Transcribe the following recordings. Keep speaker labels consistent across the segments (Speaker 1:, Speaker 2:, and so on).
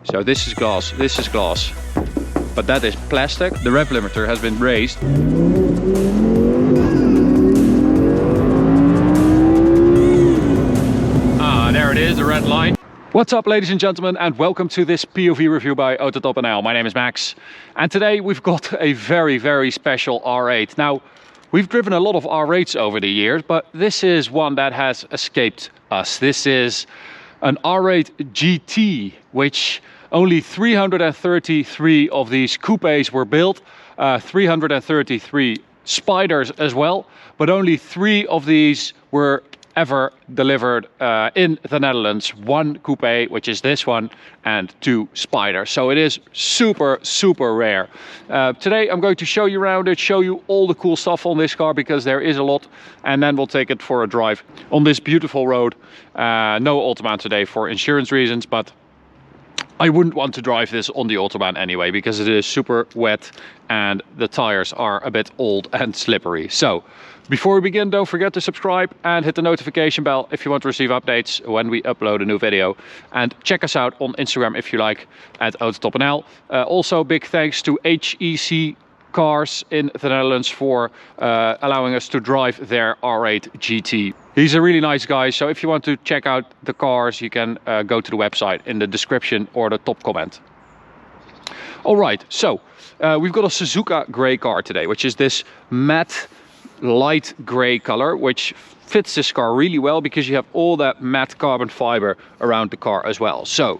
Speaker 1: So this is glass, but that is plastic. The rev limiter has been raised. Ah, there it is, the red line. What's up, ladies and gentlemen, and welcome to this POV review by AutoTopNL. My name is Max, and today we've got a very special R8. Now, we've driven a lot of R8s over the years, but this is one that has escaped us. This is an R8 GT, which only 333 of these coupes were built, 333 spiders as well, but only 3 of these were ever delivered in the Netherlands. 1 coupe, which is this one, and 2 spiders. So it is super rare. Today I'm going to show you around it, show you all the cool stuff on this car, because there is a lot, and then we'll take it for a drive on this beautiful road. No Autobahn today for insurance reasons, but I wouldn't want to drive this on the Autobahn anyway, because it is super wet and the tires are a bit old and slippery. So before we begin, don't forget to subscribe and hit the notification bell if you want to receive updates when we upload a new video. And check us out on Instagram if you like, at AutoTopNL. Also big thanks to HEC Cars in the Netherlands for allowing us to drive their R8 GT. He's a really nice guy, so if you want to check out the cars, you can go to the website in the description or the top comment. All right, so we've got a Suzuka grey car today, which is this matte light grey color, which fits this car really well because you have all that matte carbon fiber around the car as well. So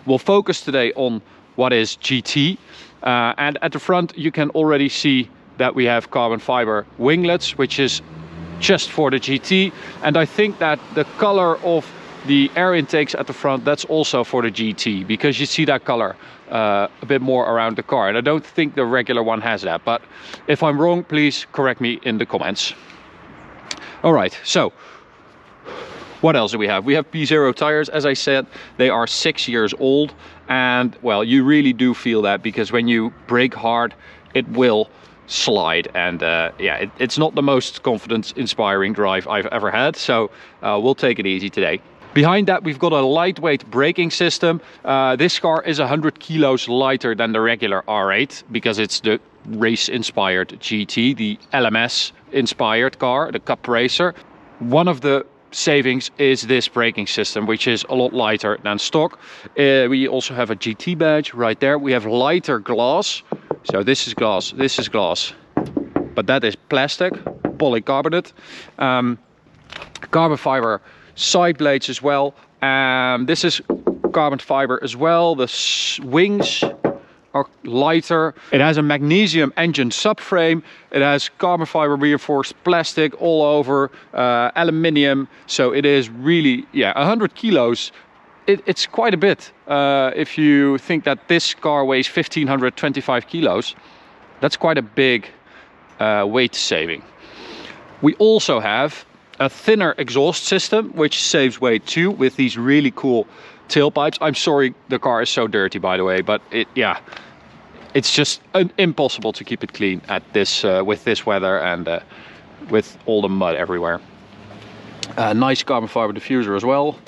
Speaker 1: we'll focus today on what is GT, and at the front you can already see that we have carbon fiber winglets, which is just for the GT, and I think that the color of the air intakes at the front, that's also for the GT, because you see that color a bit more around the car, and I don't think the regular one has that, but if I'm wrong, please correct me in the comments. All right, so what else do we have? We have P0 tires. As I said, they are 6 years old, and well, you really do feel that, because when you brake hard, it will slide, and yeah, it's not the most confidence inspiring drive I've ever had, so we'll take it easy today. Behind that, we've got a lightweight braking system. This car is 100 kilos lighter than the regular R8 because it's the race inspired GT, the LMS inspired car, the Cup Racer. One of the savings is this braking system, which is a lot lighter than stock. We also have a GT badge right there. We have lighter glass. So this is glass, but that is plastic, polycarbonate. Carbon fiber side blades as well. This is carbon fiber as well. The wings are lighter. It has a magnesium engine subframe. It has carbon fiber reinforced plastic all over, aluminium. So it is really, yeah, 100 kilos. It's quite a bit. If you think that this car weighs 1525 kilos, that's quite a big weight saving. We also have a thinner exhaust system, which saves weight too, with these really cool tailpipes. I'm sorry the car is so dirty, by the way, but it's just impossible to keep it clean at this with this weather and with all the mud everywhere. Nice carbon fiber diffuser as well.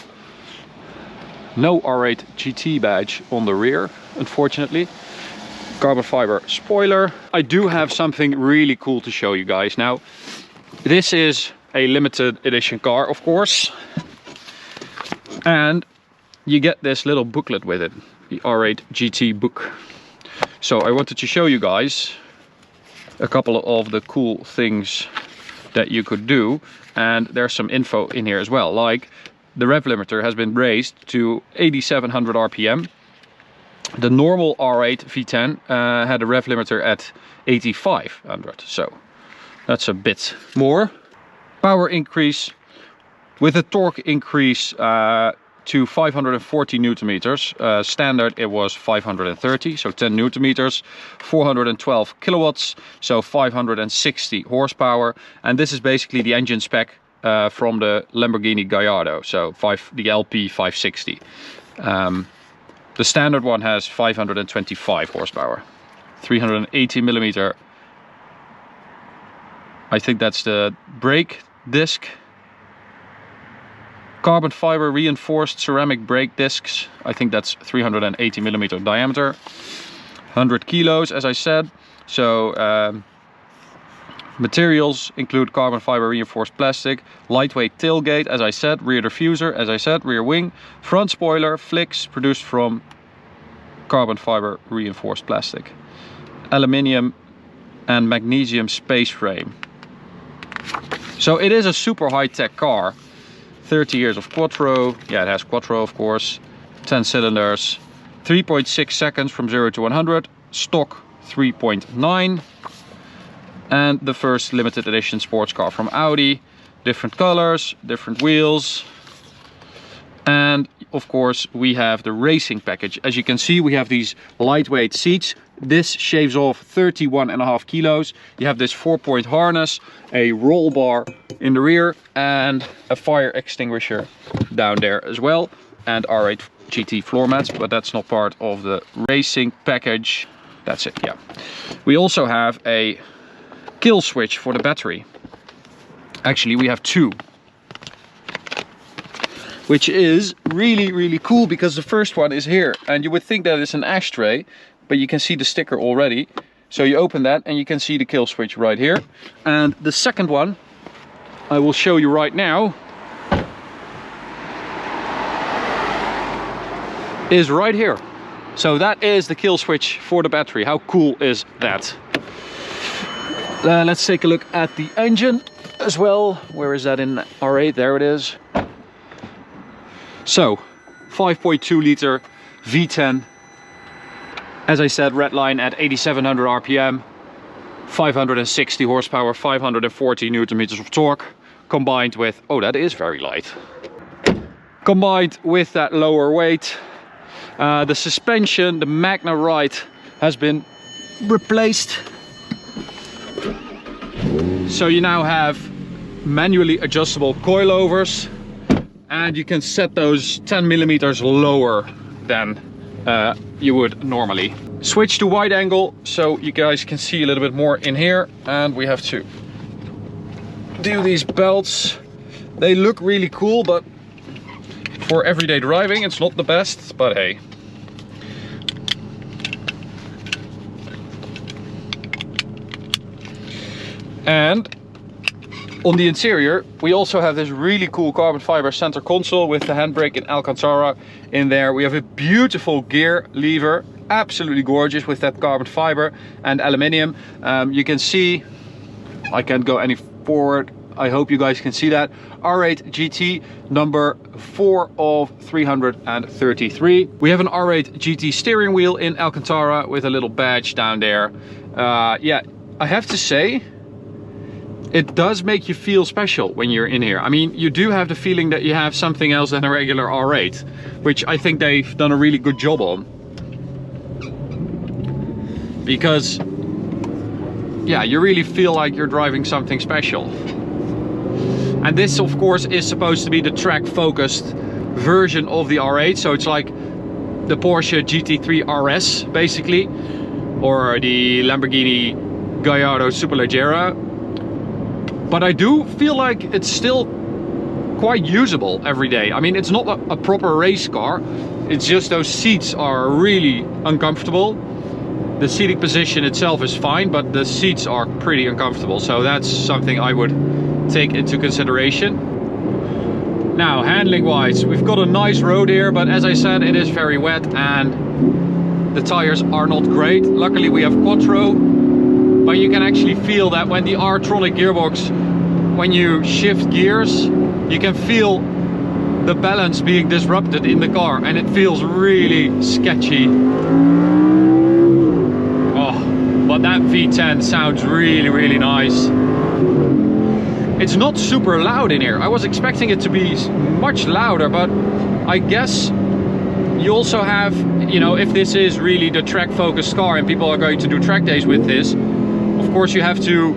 Speaker 1: No R8 GT badge on the rear, unfortunately. Carbon fiber spoiler. I do have something really cool to show you guys. Now, this is a limited edition car, of course. And you get this little booklet with it, the R8 GT book. So I wanted to show you guys a couple of the cool things that you could do. And there's some info in here as well, like the rev limiter has been raised to 8700 RPM. The normal R8 V10 had a rev limiter at 8500, so that's a bit more. Power increase with a torque increase to 540 Newton meters. Standard it was 530, so 10 Newton meters, 412 kilowatts, so 560 horsepower. And this is basically the engine spec from the Lamborghini Gallardo, so the LP 560. The standard one has 525 horsepower, 380 millimeter. I think that's the brake disc. Carbon fiber reinforced ceramic brake discs. I think that's 380 millimeter diameter. 100 kilos, as I said. So materials include carbon fiber reinforced plastic, lightweight tailgate, as I said, rear diffuser, as I said, rear wing, front spoiler, flicks produced from carbon fiber reinforced plastic, aluminium and magnesium space frame. So it is a super high-tech car. 30 years of quattro. Yeah, it has quattro, of course. 10 cylinders. 3.6 seconds from 0 to 100. Stock 3.9. And the first limited edition sports car from Audi. Different colors, different wheels. And of course we have the racing package. As you can see, we have these lightweight seats. This shaves off 31.5 kilos. You have this 4-point harness, a roll bar in the rear, and a fire extinguisher down there as well. And R8 GT floor mats, but that's not part of the racing package. That's it, yeah. We also have a kill switch for the battery. Actually, we have two. Which is really cool, because the first one is here. And you would think that it's an ashtray, but you can see the sticker already. So you open that and you can see the kill switch right here. And the second one, I will show you right now, is right here. So that is the kill switch for the battery. How cool is that? Let's take a look at the engine as well. Where is that in R8? There it is. So 5.2 liter V10. As I said, red line at 8700 RPM, 560 horsepower, 540 newton meters of torque, combined with, oh, that is very light. Combined with that lower weight, the suspension, the Magna Ride, has been replaced. So you now have manually adjustable coilovers, and you can set those 10 millimeters lower than you would normally. Switch to wide angle so you guys can see a little bit more in here, and we have to do these belts. They look really cool, but for everyday driving it's not the best, but hey. And on the interior, we also have this really cool carbon fiber center console with the handbrake in Alcantara in there. We have a beautiful gear lever, absolutely gorgeous, with that carbon fiber and aluminium. You can see, I can't go any forward. I hope you guys can see that. R8 GT number 4 of 333. We have an R8 GT steering wheel in Alcantara with a little badge down there. Yeah, I have to say, it does make you feel special when you're in here. I mean, you do have the feeling that you have something else than a regular R8, which I think they've done a really good job on. Because, yeah, you really feel like you're driving something special. And this, of course, is supposed to be the track-focused version of the R8. So it's like the Porsche GT3 RS, basically, or the Lamborghini Gallardo Superleggera. But I do feel like it's still quite usable every day. I mean, it's not a proper race car. It's just those seats are really uncomfortable. The seating position itself is fine, but the seats are pretty uncomfortable. So that's something I would take into consideration. Now, handling wise, we've got a nice road here, but as I said, it is very wet and the tires are not great. Luckily we have quattro, but you can actually feel that when the R-tronic gearbox, when you shift gears, you can feel the balance being disrupted in the car, and it feels really sketchy. Oh, but that V10 sounds really nice. It's not super loud in here. I was expecting it to be much louder, but I guess you also have, you know, if this is really the track focused car and people are going to do track days with this, of course you have to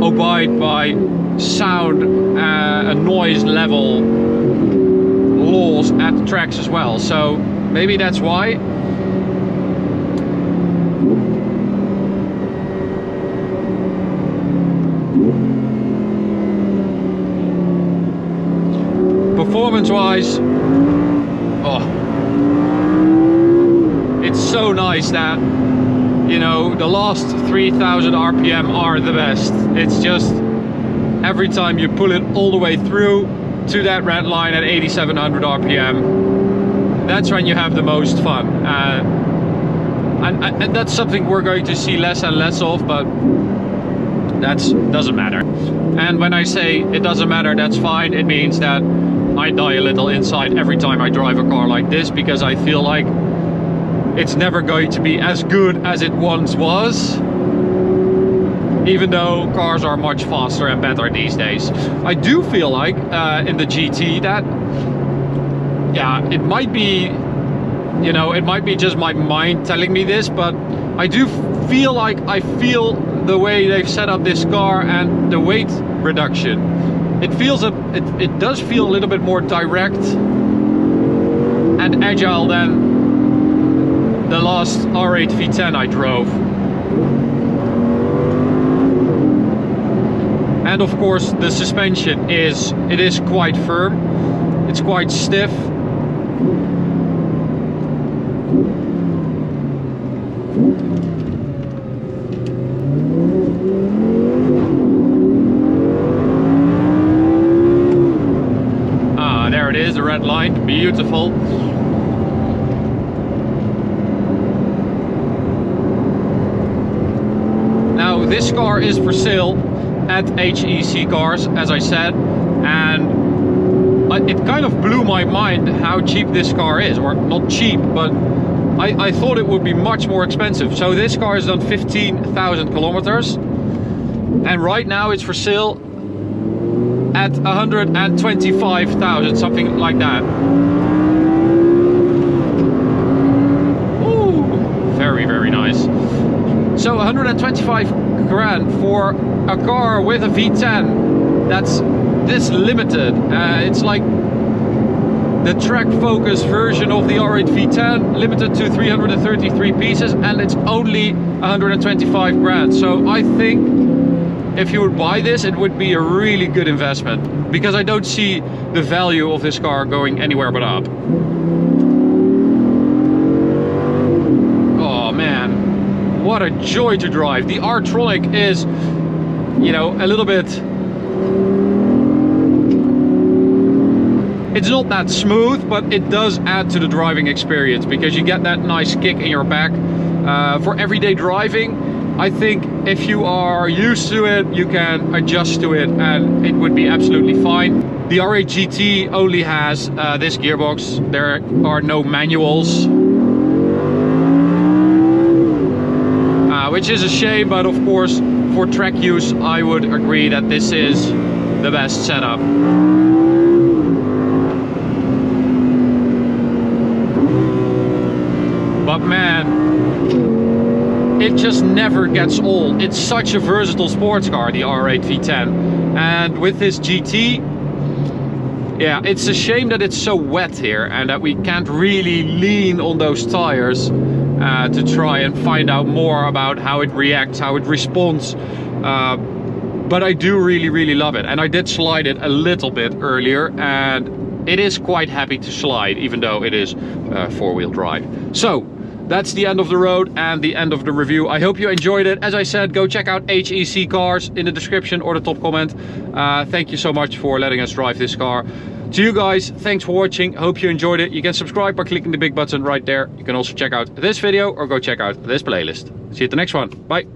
Speaker 1: abide by sound and noise level laws at the tracks as well. So maybe that's why. performance wise, oh, it's so nice that, you know, the last 3000 RPM are the best. It's just every time you pull it all the way through to that red line at 8700 RPM, that's when you have the most fun. And that's something we're going to see less and less of, but that doesn't matter. And when I say it doesn't matter, that's fine. It means that I die a little inside every time I drive a car like this, because I feel like it's never going to be as good as it once was, even though cars are much faster and better these days. I do feel like in the GT that, yeah, it might be, you know, it might be just my mind telling me this, but I do feel like I feel the way they've set up this car and the weight reduction. It feels it does feel a little bit more direct and agile than the last R8 V10 I drove. And of course the suspension is quite firm. It's quite stiff. There it is, the red line, beautiful. Now this car is for sale at HEC Cars, as I said, and it kind of blew my mind how cheap this car is, or not cheap, but I thought it would be much more expensive. So this car has done 15,000 kilometers, and right now it's for sale at 125,000, something like that. Ooh, very, very nice. So 125 grand for a car with a V10 that's this limited. It's like the track focus version of the R8 V10, limited to 333 pieces, and it's only 125 grand. So I think if you would buy this, it would be a really good investment, because I don't see the value of this car going anywhere but up. Oh man, what a joy to drive. The R-Tronic is, you know, a little bit, it's not that smooth, but it does add to the driving experience, because you get that nice kick in your back. For everyday driving, I think if you are used to it, you can adjust to it and it would be absolutely fine. The R8 GT only has this gearbox. There are no manuals, which is a shame, but of course for track use I would agree that this is the best setup. But man, it just never gets old. It's such a versatile sports car, the R8 V10. And with this GT, yeah, it's a shame that it's so wet here and that we can't really lean on those tires to try and find out more about how it reacts, how it responds. But I do really, really love it. And I did slide it a little bit earlier, and it is quite happy to slide, even though it is four-wheel drive. So that's the end of the road and the end of the review. I hope you enjoyed it. As I said, go check out HEC Cars in the description or the top comment. Thank you so much for letting us drive this car. To you guys, thanks for watching. Hope you enjoyed it. You can subscribe by clicking the big button right there. You can also check out this video or go check out this playlist. See you at the next one. Bye.